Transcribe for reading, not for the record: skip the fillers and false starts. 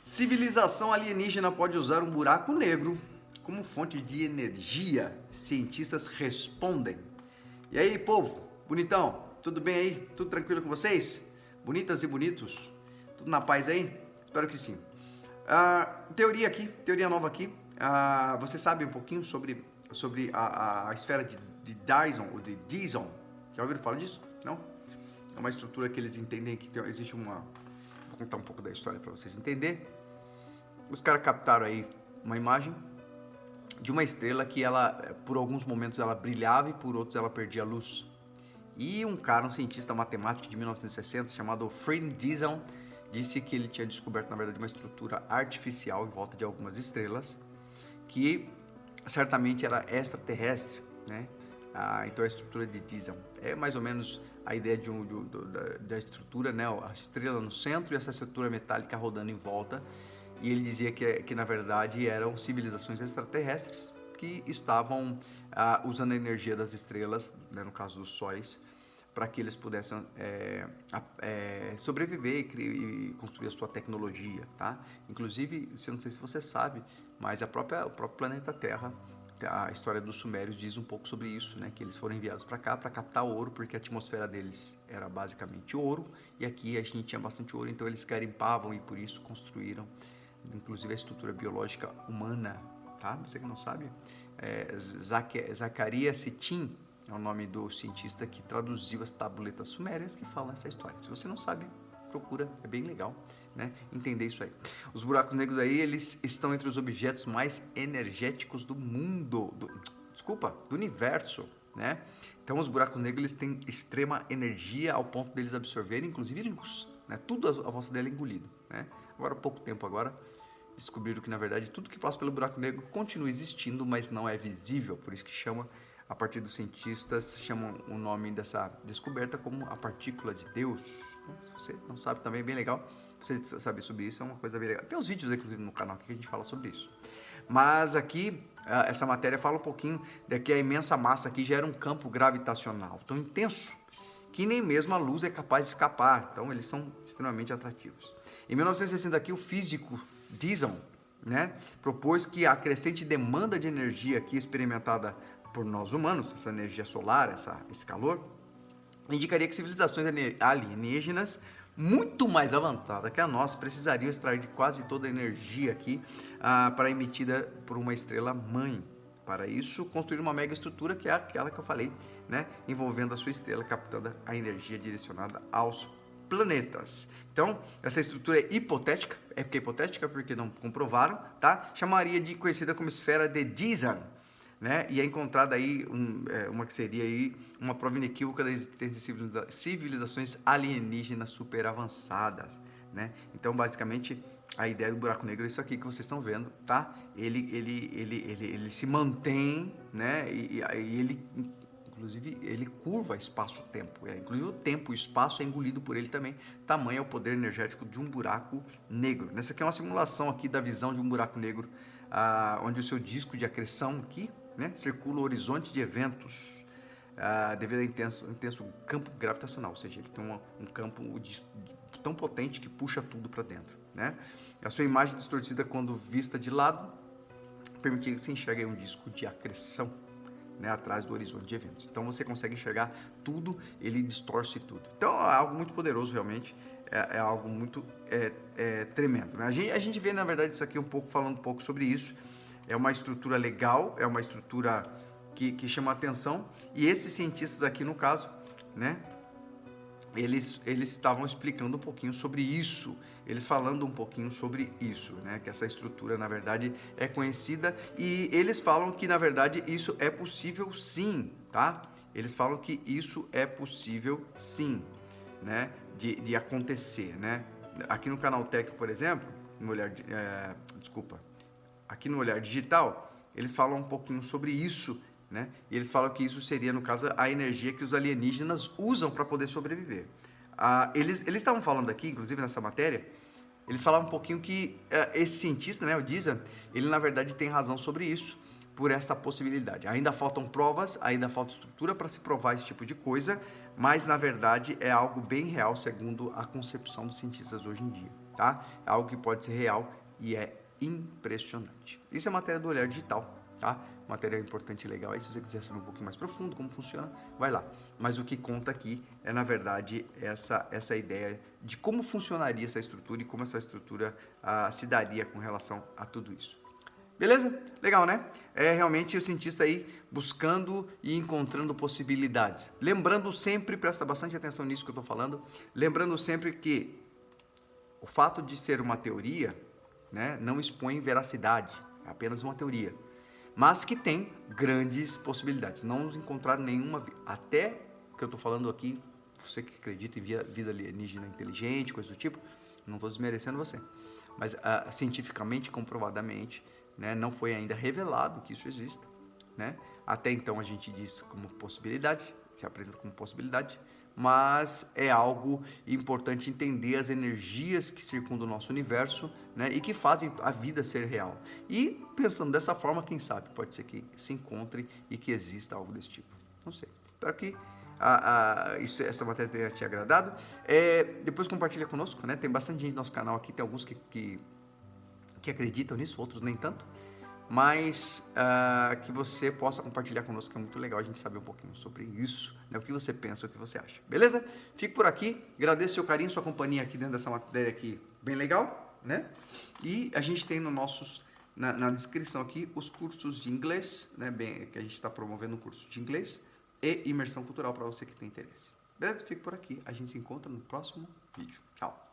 Civilização alienígena pode usar um buraco negro como fonte de energia. Cientistas respondem. E aí, povo? Bonitão? Tudo bem aí? Tudo tranquilo com vocês? Bonitas e bonitos? Tudo na paz aí? Espero que sim. Teoria nova aqui. Você sabe um pouquinho sobre a esfera de Dyson, ou de Dyson? Já ouviram falar disso? Não? É uma estrutura que eles entendem que existe uma... Vou contar um pouco da história para vocês entenderem. Os caras captaram aí uma imagem de uma estrela que ela, por alguns momentos ela brilhava e por outros ela perdia luz. E um cientista matemático de 1960 chamado Fred Dyson disse que ele tinha descoberto, na verdade, uma estrutura artificial em volta de algumas estrelas que certamente era extraterrestre, né? Então a estrutura de Dyson é mais ou menos a ideia da estrutura, né? A estrela no centro e essa estrutura metálica rodando em volta. E ele dizia que na verdade eram civilizações extraterrestres que estavam usando a energia das estrelas, né, no caso dos sóis, para que eles pudessem sobreviver e construir a sua tecnologia, tá? Inclusive, eu não sei se você sabe, mas o próprio planeta Terra, a história dos sumérios diz um pouco sobre isso, né? Que eles foram enviados para cá para captar ouro, porque a atmosfera deles era basicamente ouro, e aqui a gente tinha bastante ouro, então eles garimpavam e por isso construíram inclusive a estrutura biológica humana, tá? Você que não sabe, Zecharia Sitchin é o nome do cientista que traduziu as tabuletas sumérias que falam essa história. Se você não sabe, procura, é bem legal, né? Entender isso aí. Os buracos negros aí, eles estão entre os objetos mais energéticos do mundo, do universo, né? Então os buracos negros, eles têm extrema energia ao ponto deles absorverem, inclusive luz, né? Tudo à volta dela é engolido, né? Agora, há pouco tempo agora, descobriram que, na verdade, tudo que passa pelo buraco negro continua existindo, mas não é visível. Por isso que chama, a partir dos cientistas, chamam o nome dessa descoberta como a partícula de Deus. Se você não sabe também, é bem legal. Você saber sobre isso é uma coisa bem legal. Tem uns vídeos, inclusive, no canal que a gente fala sobre isso. Mas aqui, essa matéria fala um pouquinho de que a imensa massa aqui gera um campo gravitacional tão intenso que nem mesmo a luz é capaz de escapar. Então, eles são extremamente atrativos. Em 1960 aqui, o físico Dyson, né, propôs que a crescente demanda de energia aqui experimentada por nós humanos, essa energia solar, esse calor, indicaria que civilizações alienígenas muito mais avançadas que a nossa precisariam extrair de quase toda a energia aqui para emitida por uma estrela mãe. Para isso, construir uma mega estrutura que é aquela que eu falei, né, envolvendo a sua estrela, captando a energia direcionada aos planetas. Então, essa estrutura é hipotética, porque não comprovaram, tá? Chamaria de conhecida como esfera de Dyson, né? E é encontrada aí uma que seria aí uma prova inequívoca da existência de civilizações alienígenas super avançadas, né? Então, basicamente, a ideia do buraco negro é isso aqui que vocês estão vendo, tá? Ele se mantém, né? E ele, inclusive, ele curva espaço-tempo. Inclusive, o tempo e o espaço é engolido por ele também. Tamanho é o poder energético de um buraco negro. Essa aqui é uma simulação aqui da visão de um buraco negro, onde o seu disco de acreção aqui, né, circula o horizonte de eventos devido ao intenso campo gravitacional. Ou seja, ele tem um campo tão potente que puxa tudo para dentro, né? A sua imagem distorcida quando vista de lado permite que você enxergue um disco de acreção, né, atrás do horizonte de eventos. Então você consegue enxergar tudo, ele distorce tudo. Então é algo muito poderoso realmente, é algo muito tremendo, né? A gente vê na verdade isso aqui falando um pouco sobre isso. É uma estrutura legal, é uma estrutura que chama atenção, e esses cientistas aqui no caso, né, eles estavam explicando um pouquinho sobre isso, eles falando um pouquinho sobre isso, né, que essa estrutura na verdade é conhecida, e eles falam que na verdade isso é possível sim, tá? Eles falam que isso é possível sim, né, de acontecer, né? Aqui no canal Tech, por exemplo, aqui no Olhar Digital, eles falam um pouquinho sobre isso, né? E eles falam que isso seria, no caso, a energia que os alienígenas usam para poder sobreviver. Eles estavam falando aqui, inclusive nessa matéria, eles falavam um pouquinho que esse cientista, né, o Dyson, ele na verdade tem razão sobre isso, por essa possibilidade. Ainda faltam provas, ainda falta estrutura para se provar esse tipo de coisa, mas na verdade é algo bem real segundo a concepção dos cientistas hoje em dia. tá? É algo que pode ser real e é impressionante. Isso é matéria do Olhar Digital, tá? Matéria importante e legal. Aí se você quiser saber um pouquinho mais profundo como funciona, vai lá. Mas o que conta aqui é, na verdade, essa ideia de como funcionaria essa estrutura e como essa estrutura se daria com relação a tudo isso. Beleza? Legal, né? É realmente o cientista aí buscando e encontrando possibilidades. Lembrando sempre, presta bastante atenção nisso que eu estou falando, lembrando sempre que o fato de ser uma teoria, né, não expõe veracidade, é apenas uma teoria, mas que tem grandes possibilidades. Não nos encontraram nenhuma, até que eu estou falando aqui, você que acredita em vida alienígena inteligente, coisa do tipo, não estou desmerecendo você, mas cientificamente, comprovadamente, né, não foi ainda revelado que isso exista, né? Até então a gente diz como possibilidade, se apresenta como possibilidade, mas é algo importante entender as energias que circundam o nosso universo, né, e que fazem a vida ser real. E pensando dessa forma, quem sabe, pode ser que se encontre e que exista algo desse tipo. Não sei. Espero que essa matéria tenha te agradado. Depois compartilha conosco, né? Tem bastante gente no nosso canal aqui, tem alguns que acreditam nisso, outros nem tanto, mas que você possa compartilhar conosco, que é muito legal a gente saber um pouquinho sobre isso, né? O que você pensa, o que você acha, beleza? Fico por aqui, agradeço seu carinho, sua companhia aqui dentro dessa matéria aqui, bem legal, né? E a gente tem na descrição aqui os cursos de inglês, né? Que a gente está promovendo um curso de inglês e imersão cultural para você que tem interesse. Beleza? Fico por aqui, a gente se encontra no próximo vídeo. Tchau!